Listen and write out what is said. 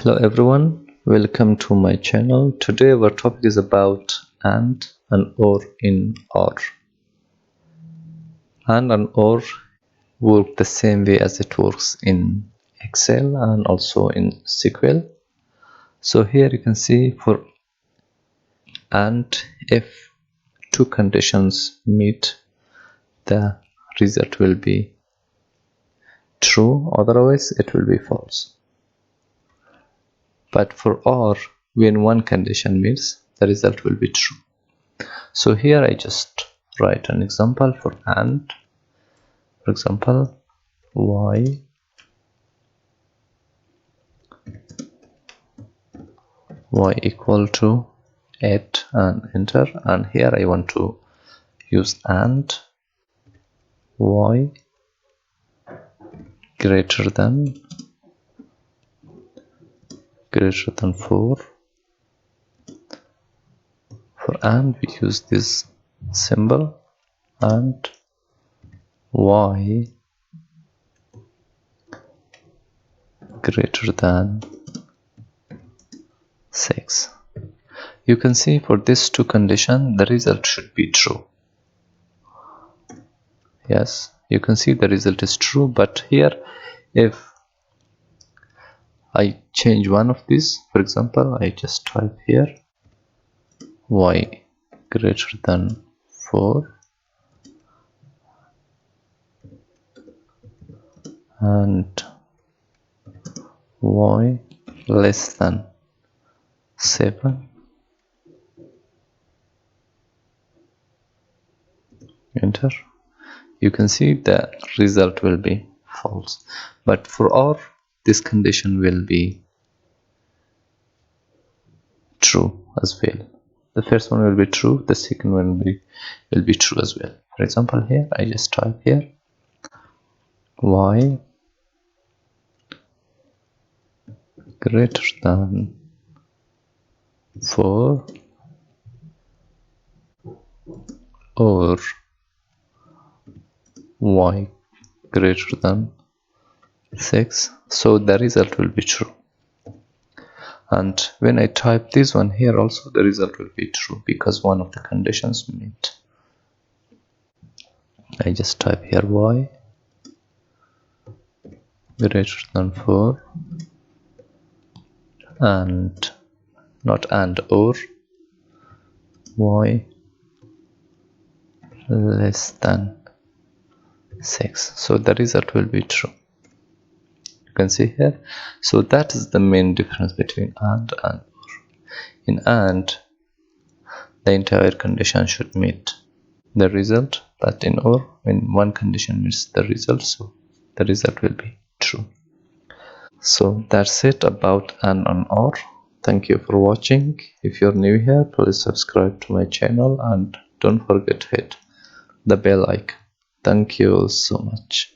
Hello everyone, welcome to my channel. Today our topic is about and or in OR. And OR work the same way as it works in Excel and also in SQL. So here you can see for and, if two conditions meet, the result will be true, otherwise it will be false. But for OR, when one condition meets, the result will be true. So here I just write an example for AND. For example, y equal to 8 and enter, and here I want to use AND y greater than 4. For AND we use this symbol, and y greater than 6. You can see for these two conditions the result should be true. Yes, you can see the result is true, but here if I change one of these, for example, I just type here y greater than 4 and y less than 7, enter. You can see the result will be false, but for OR this condition will be true as well. The first one will be true, the second one will be true as well. For example, here I just type here y greater than 4 or y greater than 6, so the result will be true. And when I type this one here also, the result will be true because one of the conditions meet. I just type here y greater than 4 and not and or y less than 6, so the result will be true. You can see here. So that is the main difference between and or. In and, the entire condition should meet the result, but in or, when one condition meets the result, so the result will be true. So that's it about and or. Thank you for watching. If you're new here, please subscribe to my channel and don't forget to hit the bell icon. Thank you so much.